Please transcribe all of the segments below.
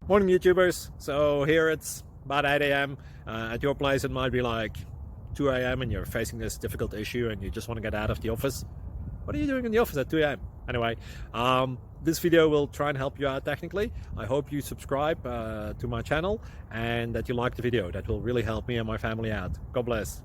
Morning YouTubers. So here it's about 8 a.m. At your place it might be like 2 a.m. and you're facing this difficult issue and you just want to get out of the office. What are you doing in the office at 2 a.m.? Anyway, this video will try and help you out technically. I hope you subscribe to my channel and that you like the video. That will really help me and my family out. God bless.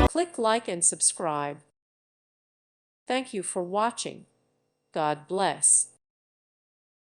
Click like and subscribe. Thank you for watching. God bless.